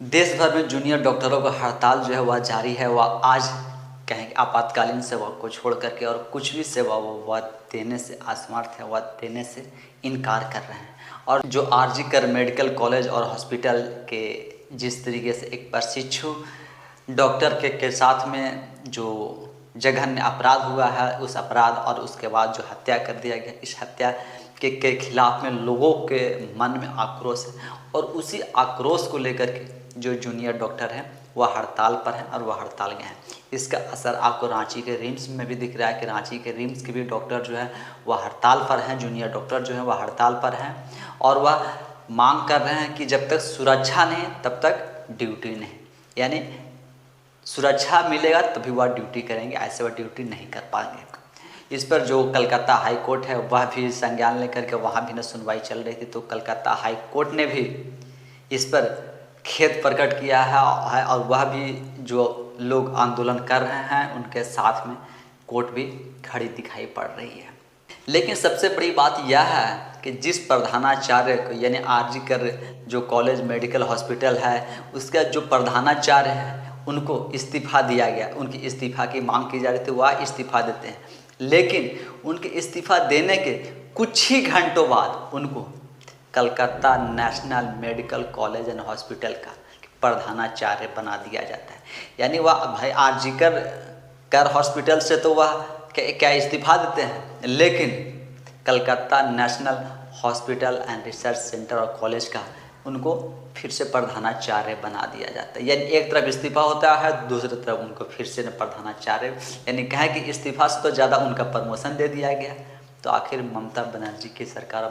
देश भर में जूनियर डॉक्टरों का हड़ताल जो है वह जारी है। वह आज कहें आपातकालीन सेवा को छोड़ करके और कुछ भी सेवा वह देने से असमर्थ है, वह देने से इनकार कर रहे हैं। और जो आरजी कर मेडिकल कॉलेज और हॉस्पिटल के जिस तरीके से एक प्रशिक्षु डॉक्टर के साथ में जो जघन्य अपराध हुआ है, उस अपराध और उसके बाद जो हत्या कर दिया गया, इस हत्या के खिलाफ में लोगों के मन में आक्रोश है। और उसी आक्रोश को लेकर के जो जूनियर डॉक्टर हैं वह हड़ताल पर हैं और वह हड़ताल गए हैं। इसका असर आपको रांची के रिम्स में भी दिख रहा है कि रांची के रिम्स के भी डॉक्टर जो है वह हड़ताल पर हैं। जूनियर डॉक्टर जो है वह हड़ताल पर हैं और वह मांग कर रहे हैं कि जब तक सुरक्षा नहीं तब तक ड्यूटी नहीं, यानी सुरक्षा मिलेगा तभी वह ड्यूटी करेंगे, ऐसे वह ड्यूटी नहीं कर पाएंगे। इस पर जो कलकत्ता हाई कोर्ट है वह भी संज्ञान लेकर के वहाँ भी न सुनवाई चल रही थी, तो कलकत्ता हाई कोर्ट ने भी इस पर खेद प्रकट किया है और वह भी जो लोग आंदोलन कर रहे हैं उनके साथ में कोर्ट भी खड़ी दिखाई पड़ रही है। लेकिन सबसे बड़ी बात यह है कि जिस प्रधानाचार्य को यानी आरजी कर जो कॉलेज मेडिकल हॉस्पिटल है उसका जो प्रधानाचार्य है उनको इस्तीफ़ा दिया गया, उनकी इस्तीफ़ा की मांग की जा रही थी, वह इस्तीफ़ा देते हैं। लेकिन उनके इस्तीफ़ा देने के कुछ ही घंटों बाद उनको Calcutta national medical college and hospital का प्रधानाचार्य बना दिया जाता है। यानी वह भाई आरजी कर हॉस्पिटल से तो वह क्या इस्तीफ़ा देते हैं, लेकिन Calcutta national hospital and research centre और कॉलेज का उनको फिर से प्रधानाचार्य बना दिया जाता है। यानी एक तरफ इस्तीफ़ा होता है, दूसरी तरफ उनको फिर से प्रधानाचार्य, यानी कहें कि इस्तीफ़ा से तो ज़्यादा उनका प्रमोशन दे दिया गया। तो आखिर ममता बनर्जी की सरकार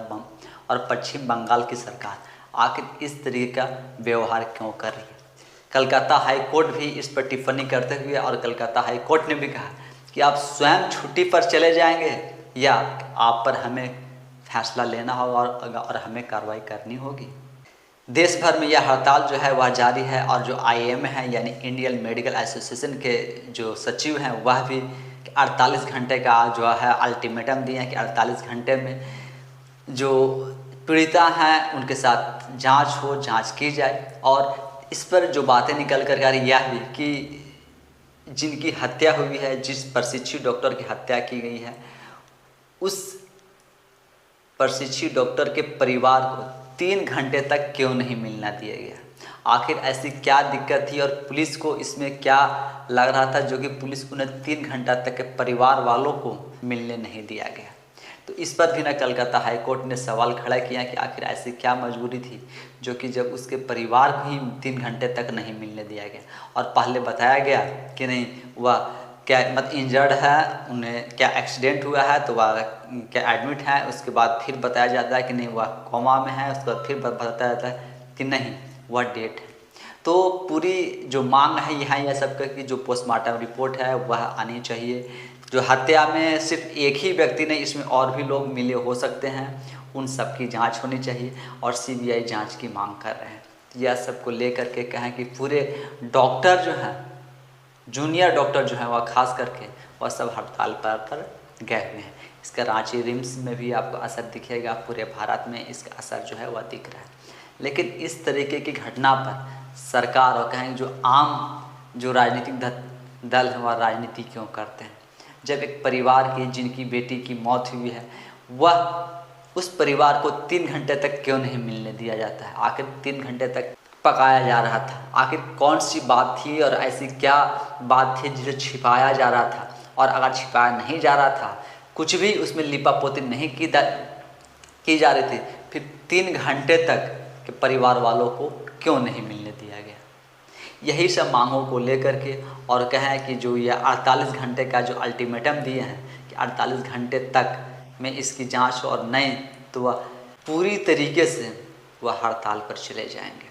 और पश्चिम बंगाल की सरकार आखिर इस तरीके का व्यवहार क्यों कर रही है? कलकत्ता हाई कोर्ट भी इस पर टिप्पणी करते हुए और कलकत्ता हाई कोर्ट ने भी कहा कि आप स्वयं छुट्टी पर चले जाएंगे या आप पर हमें फैसला लेना होगा और हमें कार्रवाई करनी होगी। देश भर में यह हड़ताल जो है वह जारी है और जो IAM है यानी इंडियन मेडिकल एसोसिएशन के जो सचिव हैं वह भी 48 घंटे का जो है अल्टीमेटम दिए हैं कि 48 घंटे में जो पीड़िता हैं उनके साथ जांच हो, जांच की जाए। और इस पर जो बातें निकल कर आ रही यह भी कि जिनकी हत्या हुई है, जिस प्रशिक्षु डॉक्टर की हत्या की गई है, उस प्रशिक्षु डॉक्टर के परिवार को 3 घंटे तक क्यों नहीं मिलना दिया गया? आखिर ऐसी क्या दिक्कत थी और पुलिस को इसमें क्या लग रहा था जो कि पुलिस उन्हें 3 घंटा तक के परिवार वालों को मिलने नहीं दिया गया? तो इस पर भी ना कलकत्ता हाई कोर्ट ने सवाल खड़ा किया कि आखिर ऐसी क्या मजबूरी थी जो कि जब उसके परिवार को ही 3 घंटे तक नहीं मिलने दिया गया। और पहले बताया गया कि नहीं वह क्या इंजर्ड है, उन्हें क्या एक्सीडेंट हुआ है तो वह क्या एडमिट है, उसके बाद फिर बताया जाता है कि नहीं वह कोमा में है, उसके बाद फिर बताया जाता है कि नहीं वह डेट है। तो पूरी जो मांग है यहाँ यह सबका कि जो पोस्टमार्टम रिपोर्ट है वह आनी चाहिए। जो हत्या में सिर्फ एक ही व्यक्ति नहीं, इसमें और भी लोग मिले हो सकते हैं, उन सब की जांच होनी चाहिए और CBI जांच की मांग कर रहे हैं। यह सब को लेकर के कहें कि पूरे डॉक्टर जो हैं, जूनियर डॉक्टर जो हैं वह खास करके वह सब हड़ताल पर गए हुए हैं। इसका रांची रिम्स में भी आपको असर दिखेगा, पूरे भारत में इसका असर जो है वह दिख रहा है। लेकिन इस तरीके की घटना पर सरकार और कहें जो आम जो राजनीतिक दल है वह राजनीति क्यों करते हैं? जब एक परिवार की जिनकी बेटी की मौत हुई है वह उस परिवार को 3 घंटे तक क्यों नहीं मिलने दिया जाता है? आखिर 3 घंटे तक पकाया जा रहा था, आखिर कौन सी बात थी और ऐसी क्या बात थी जिसे छिपाया जा रहा था? और अगर छिपाया नहीं जा रहा था, कुछ भी उसमें लिपापोती नहीं की जा रही थी, फिर 3 घंटे तक के परिवार वालों को क्यों नहीं मिलने दिया गया? यही सब मांगों को लेकर के और कहें कि जो ये 48 घंटे का जो अल्टीमेटम दिए हैं कि 48 घंटे तक में इसकी जांच और नहीं तो वह पूरी तरीके से वह हड़ताल पर चले जाएंगे।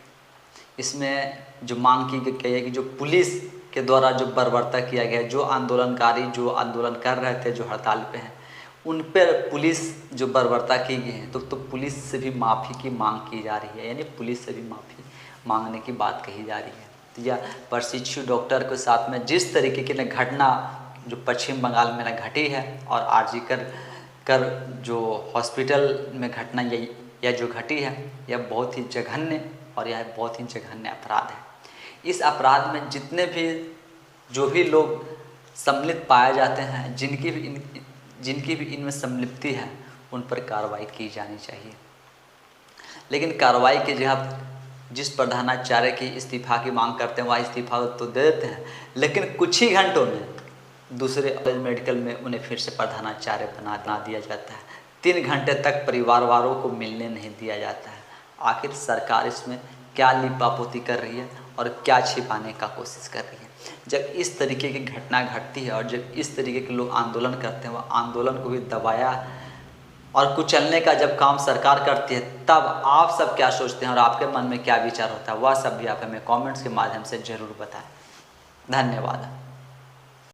इसमें जो मांग की गई है कि जो पुलिस के द्वारा जो बर्बरता किया गया, जो आंदोलनकारी जो आंदोलन कर रहे थे, जो हड़ताल पे हैं, उन पर पुलिस जो बर्बरता की गई है तो पुलिस से भी माफ़ी की मांग की जा रही है, यानी पुलिस से भी माफ़ी मांगने की बात कही जा रही है। तो यह प्रशिक्षु डॉक्टर के साथ में जिस तरीके की घटना जो पश्चिम बंगाल में घटी है और आरजी कर जो हॉस्पिटल में घटना यह जो घटी है यह बहुत ही जघन्य और यह बहुत ही जघन्य अपराध है। इस अपराध में जितने भी जो भी लोग सम्मिलित पाए जाते हैं, जिनकी भी इनमें सम्मिलिप्ति है, उन पर कार्रवाई की जानी चाहिए। लेकिन कार्रवाई की जगह जिस प्रधानाचार्य की इस्तीफा की मांग करते हैं वह इस्तीफा तो दे देते हैं, लेकिन कुछ ही घंटों में दूसरे कॉलेज मेडिकल में उन्हें फिर से प्रधानाचार्य बना दिया जाता है। 3 घंटे तक परिवार वालों को मिलने नहीं दिया जाता है। आखिर सरकार इसमें क्या लिपापोती कर रही है और क्या छिपाने का कोशिश कर रही है? जब इस तरीके की घटना घटती है और जब इस तरीके के लोग आंदोलन करते हैं, वह आंदोलन को भी दबाया और कुचलने का जब काम सरकार करती है, तब आप सब क्या सोचते हैं और आपके मन में क्या विचार होता है, वह सब भी आप हमें कमेंट्स के माध्यम से ज़रूर बताएं। धन्यवाद।